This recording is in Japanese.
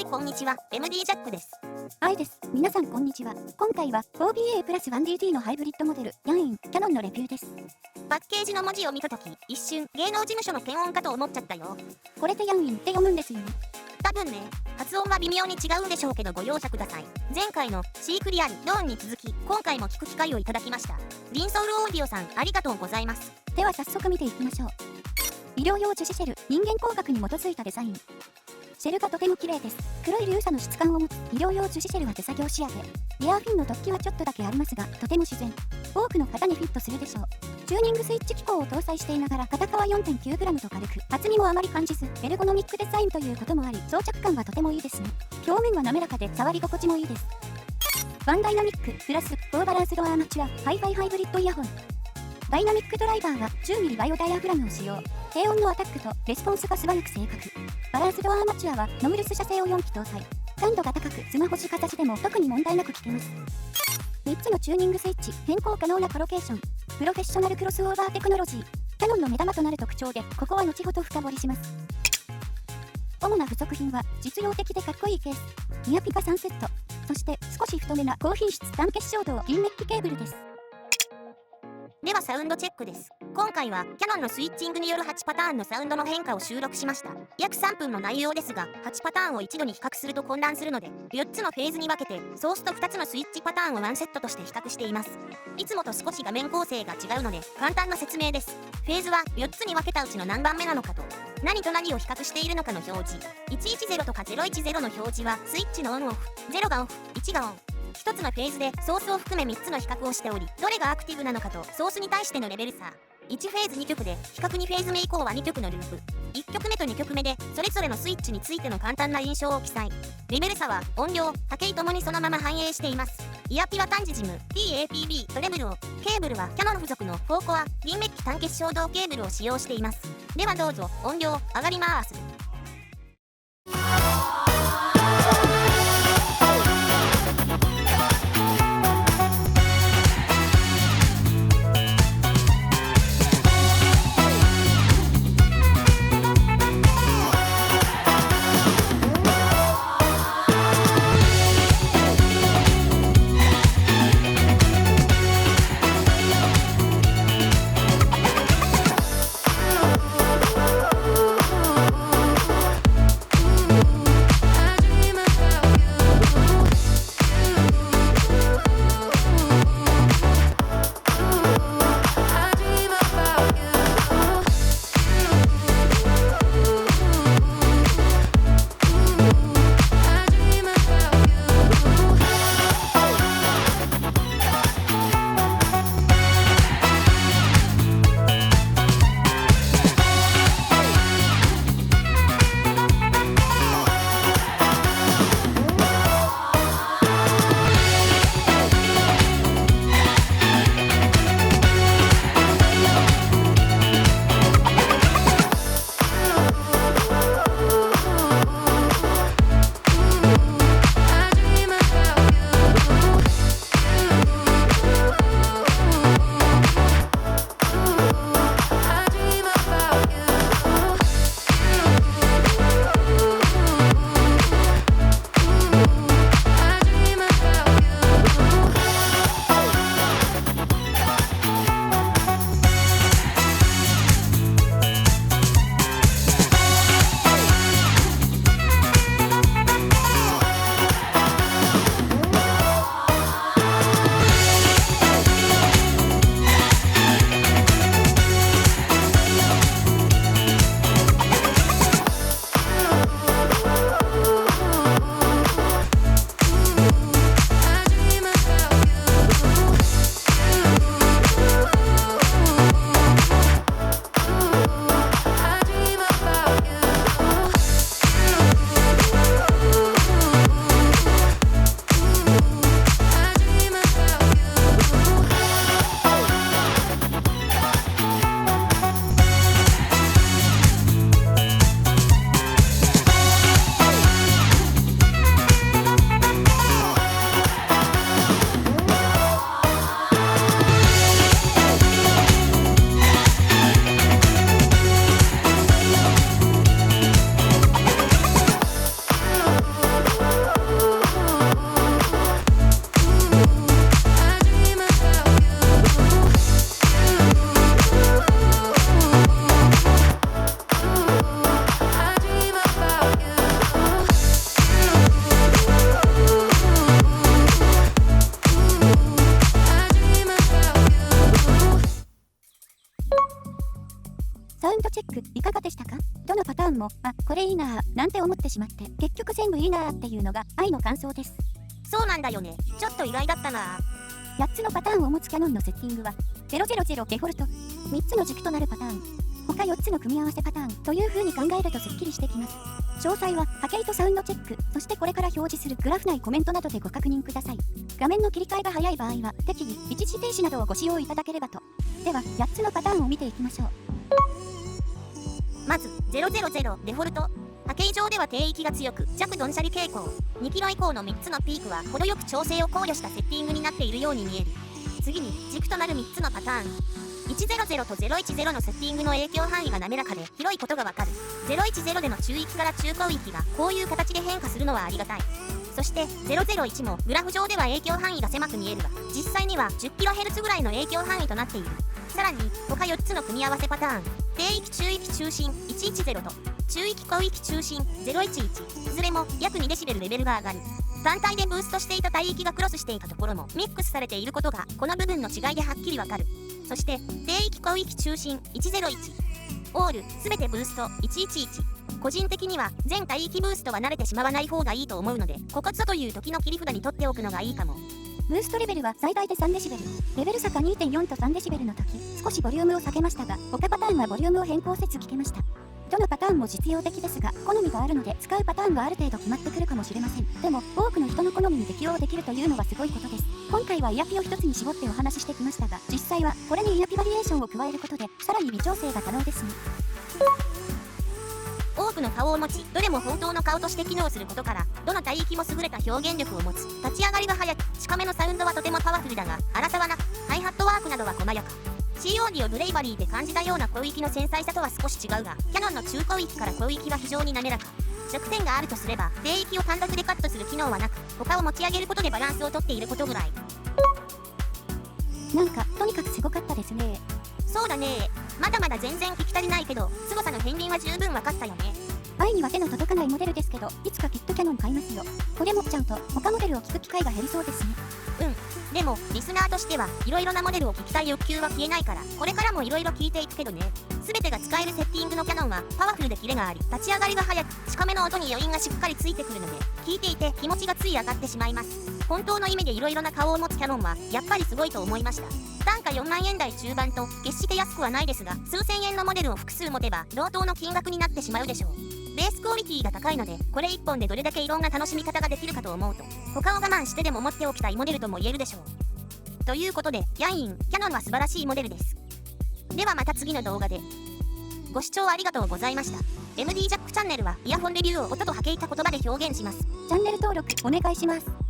こんにちは、MD ジャックです。はいです。皆さんこんにちは。今回は 4BA プラス 1DT のハイブリッドモデル、ヤンイン、キャノンのレビューです。パッケージの文字を見たとき、一瞬芸能事務所の検温かと思っちゃったよ。これでヤンインって読むんですよね。多分ね、発音は微妙に違うんでしょうけどご容赦ください。前回の C クリアリローンに続き、今回も聞く機会をいただきました。リンソールオーディオさん、ありがとうございます。では早速見ていきましょう。医療用樹脂シェル、人間工学に基づいたデザイン。シェルがとても綺麗です。黒い流砂の質感を持つ医療用樹脂シェルは手作業仕上げ。リアフィンの突起はちょっとだけありますが、とても自然。多くの方にフィットするでしょう。チューニングスイッチ機構を搭載していながら、片側 4.9g と軽く、厚みもあまり感じず、エルゴノミックデザインということもあり、装着感はとてもいいですね。表面は滑らかで触り心地もいいです。ワンダイナミックプラス4バランスドアーマチュアハイファイハイブリッドイヤホン。ダイナミックドライバーは 10mm バイオダイアフラムを使用。低音のアタックとレスポンスが素早く正確。バランスドアーマチュアはノムルス射精を4機搭載。感度が高くスマホ直差しでも特に問題なく聞けます。3つのチューニングスイッチ、変更可能なコロケーション。プロフェッショナルクロスオーバーテクノロジー。キャノンの目玉となる特徴で、ここは後ほど深掘りします。主な付属品は実用的でかっこいいケース、ニアピカ3セット、そして少し太めな高品質単結晶導銀メッキケーブルです。ではサウンドチェックです。今回はキャノンのスイッチングによる8パターンのサウンドの変化を収録しました。約3分の内容ですが、8パターンを一度に比較すると混乱するので、4つのフェーズに分けてソースと2つのスイッチパターンを1セットとして比較しています。いつもと少し画面構成が違うので簡単な説明です。フェーズは4つに分けたうちの何番目なのかと、何と何を比較しているのかの表示。110とか010の表示はスイッチのオンオフ、0がオフ、1がオン。1つのフェーズでソースを含め3つの比較をしており、どれがアクティブなのかとソースに対してのレベル差。1フェーズ2曲で、比較2フェーズ目以降は2曲のループ。1曲目と2曲目で、それぞれのスイッチについての簡単な印象を記載。レベル差は音量、波形ともにそのまま反映しています。イヤピは単ジジム、TAPB、トレブルを、ケーブルはキャノン付属の4コア、銀メッキ単結晶導ケーブルを使用しています。ではどうぞ、音量、上がります。でしたか？どのパターンも、あ、これいいなーなんて思ってしまって、結局全部いいなーっていうのが愛の感想です。そうなんだよね。ちょっと意外だったな。8つのパターンを持つキャノンのセッティングは、000デフォルト。3つの軸となるパターン。他4つの組み合わせパターンという風に考えるとすっきりしてきます。詳細は波形とサウンドチェック、そしてこれから表示するグラフ内コメントなどでご確認ください。画面の切り替えが早い場合は適宜一時停止などをご使用いただければと。では8つのパターンを見ていきましょう。まず000デフォルト。波形上では低域が強く弱鈍シャリ傾向。2キロ以降の3つのピークは程よく調整を考慮したセッティングになっているように見える。次に軸となる3つのパターン。100と010のセッティングの影響範囲が滑らかで広いことがわかる。010での中域から中高域がこういう形で変化するのはありがたい。そして001もグラフ上では影響範囲が狭く見えるが、実際には 10kHz ぐらいの影響範囲となっている。さらに他4つの組み合わせパターン、低域中域中心110と中域高域中心011、いずれも約2デシベルレベルが上がる。単体でブーストしていた帯域がクロスしていたところもミックスされていることがこの部分の違いではっきりわかる。そして低域高域中心101、オールすべてブースト111。個人的には全帯域ブーストは慣れてしまわない方がいいと思うので、ここぞという時の切り札に取っておくのがいいかも。ブーストレベルは最大で3デシベル。レベル差が 2.4 と3デシベルの時、少しボリュームを下げましたが、他パターンはボリュームを変更せず聞けました。どのパターンも実用的ですが、好みがあるので使うパターンがある程度決まってくるかもしれません。でも、多くの人の好みに適応できるというのはすごいことです。今回はイヤピを一つに絞ってお話ししてきましたが、実際はこれにイヤピバリエーションを加えることで、さらに微調整が可能ですね。多くの顔を持ち、どれも本当の顔として機能することから、どの帯域も優れた表現力を持つ。立ち上がりが速く、近めのサウンドはとてもパワフルだが、荒さはなく、ハイハットワークなどは細やか。C オーディオブレイバリーで感じたような広域の繊細さとは少し違うが、キャノンの中広域から広域は非常に滑らか。弱点があるとすれば、低域を単独でカットする機能はなく、他を持ち上げることでバランスをとっていることぐらい。なんか、とにかくすごかったですね。そうだね。まだまだ全然聞き足りないけど、凄さの片鱗は十分分かったよね。愛には手の届かないモデルですけど、いつかきっとキャノン買いますよ。これ持っちゃうと、他モデルを聞く機会が減りそうですね。でも、リスナーとしてはいろいろなモデルを聞きたい欲求は消えないから、これからもいろいろ聞いていくけどね。すべてが使えるセッティングのキャノンはパワフルでキレがあり、立ち上がりが早く、近めの音に余韻がしっかりついてくるので、聞いていて気持ちがつい上がってしまいます。本当の意味でいろいろな顔を持つキャノンは、やっぱりすごいと思いました。単価4万円台中盤と、決して安くはないですが、数千円のモデルを複数持てば、同等の金額になってしまうでしょう。ベースクオリティが高いので、これ1本でどれだけいろんな楽しみ方ができるかと思うと、他を我慢してでも持っておきたいモデルとも言えるでしょう。ということで、ヤイン、キャノンは素晴らしいモデルです。ではまた次の動画で。ご視聴ありがとうございました。MD ジャックチャンネルはイヤホンレビューを音と波形た言葉で表現します。チャンネル登録お願いします。